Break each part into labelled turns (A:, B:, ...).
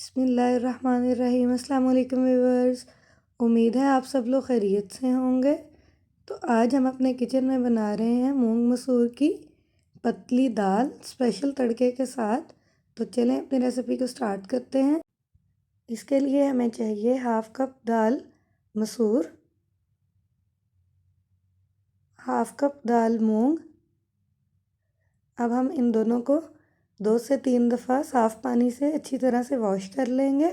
A: बिस्मिल्लाहिर्रहमानिर्रहीम। अस्सलाम वालेकुम व्यूअर्स। उम्मीद है आप सब लोग खैरियत से होंगे। तो आज हम अपने किचन में बना रहे हैं मूंग मसूर की पतली दाल स्पेशल तड़के के साथ। तो चलें अपनी रेसिपी को स्टार्ट करते हैं। इसके लिए हमें चाहिए हाफ़ कप दाल मसूर, हाफ़ कप दाल मूंग। अब हम इन दोनों को 2 से 3 दफ़ा साफ़ पानी से अच्छी तरह से वॉश कर लेंगे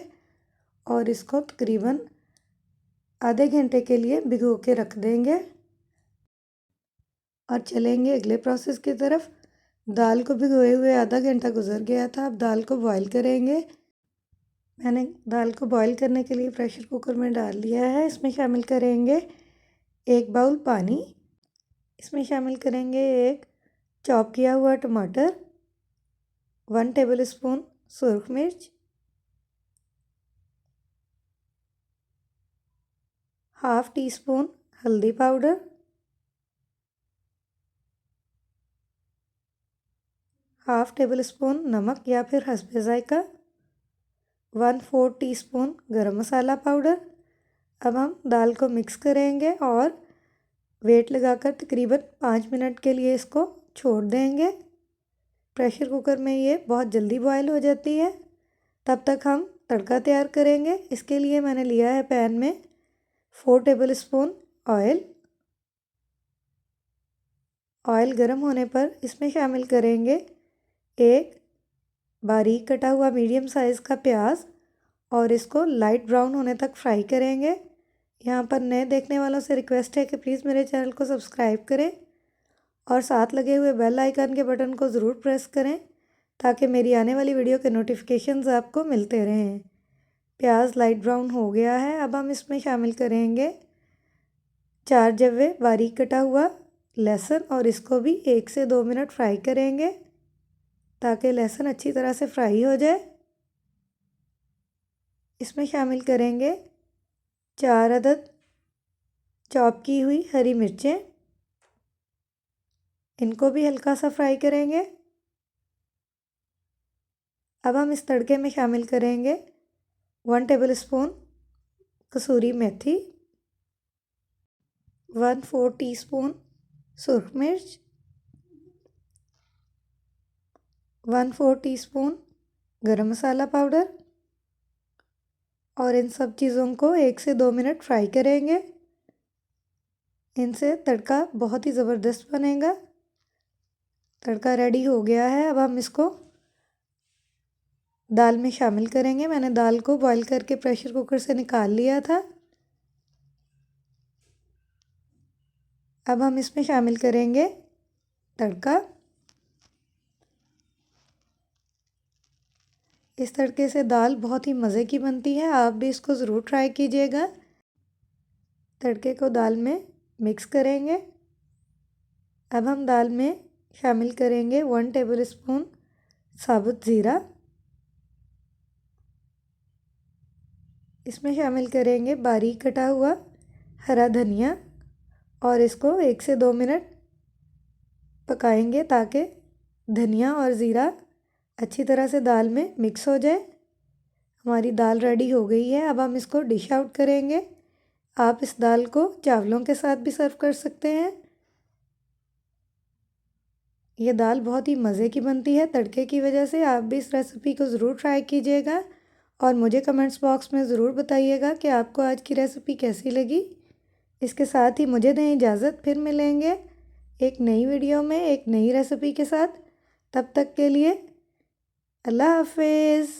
A: और इसको तकरीबन आधे घंटे के लिए भिगो के रख देंगे। और चलेंगे अगले प्रोसेस की तरफ। दाल को भिगोए हुए आधा घंटा गुजर गया था। अब दाल को बॉईल करेंगे। मैंने दाल को बॉईल करने के लिए प्रेशर कुकर में डाल लिया है। इसमें शामिल करेंगे 1 बाउल पानी। इसमें शामिल करेंगे एक चॉप किया हुआ टमाटर, 1 टेबलस्पून सुरख मिर्च, हाफ़ टी स्पून हल्दी पाउडर, हाफ़ टेबलस्पून नमक या फिर हस्बे ज़ायक़ा, 1/4 टीस्पून गरम मसाला पाउडर। अब हम दाल को मिक्स करेंगे और वेट लगाकर तकरीबन 5 मिनट के लिए इसको छोड़ देंगे। प्रेशर कुकर में ये बहुत जल्दी बॉयल हो जाती है। तब तक हम तड़का तैयार करेंगे। इसके लिए मैंने लिया है पैन में 4 टेबलस्पून ऑयल। ऑयल गर्म होने पर इसमें शामिल करेंगे एक बारीक कटा हुआ मीडियम साइज़ का प्याज और इसको लाइट ब्राउन होने तक फ्राई करेंगे। यहाँ पर नए देखने वालों से रिक्वेस्ट है कि प्लीज़ मेरे चैनल को सब्सक्राइब करें और साथ लगे हुए बेल आइकन के बटन को ज़रूर प्रेस करें ताकि मेरी आने वाली वीडियो के नोटिफिकेशंस आपको मिलते रहें। प्याज लाइट ब्राउन हो गया है। अब हम इसमें शामिल करेंगे 4 जवे बारीक कटा हुआ लहसुन और इसको भी 1 से 2 मिनट फ्राई करेंगे ताकि लहसुन अच्छी तरह से फ्राई हो जाए। इसमें शामिल करेंगे 4 अदद चॉप की हुई हरी मिर्चें। इनको भी हल्का सा फ्राई करेंगे। अब हम इस तड़के में शामिल करेंगे 1 टेबलस्पून कसूरी मेथी, 1/4 टीस्पून सुरख मिर्च, 1/4 टीस्पून गरम मसाला पाउडर और इन सब चीज़ों को 1 से 2 मिनट फ्राई करेंगे। इनसे तड़का बहुत ही ज़बरदस्त बनेगा। तड़का रेडी हो गया है। अब हम इसको दाल में शामिल करेंगे। मैंने दाल को बॉईल करके प्रेशर कुकर से निकाल लिया था। अब हम इसमें शामिल करेंगे तड़का। इस तड़के से दाल बहुत ही मज़े की बनती है। आप भी इसको ज़रूर ट्राई कीजिएगा। तड़के को दाल में मिक्स करेंगे। अब हम दाल में शामिल करेंगे 1 टेबलस्पून साबुत ज़ीरा। इसमें शामिल करेंगे बारीक कटा हुआ हरा धनिया और इसको 1 से 2 मिनट पकाएंगे ताकि धनिया और ज़ीरा अच्छी तरह से दाल में मिक्स हो जाए। हमारी दाल रेडी हो गई है। अब हम इसको डिश आउट करेंगे। आप इस दाल को चावलों के साथ भी सर्व कर सकते हैं। ये दाल बहुत ही मज़े की बनती है तड़के की वजह से। आप भी इस रेसिपी को ज़रूर ट्राई कीजिएगा और मुझे कमेंट्स बॉक्स में ज़रूर बताइएगा कि आपको आज की रेसिपी कैसी लगी। इसके साथ ही मुझे दें इजाज़त। फिर मिलेंगे एक नई वीडियो में एक नई रेसिपी के साथ। तब तक के लिए अल्लाह हाफिज़।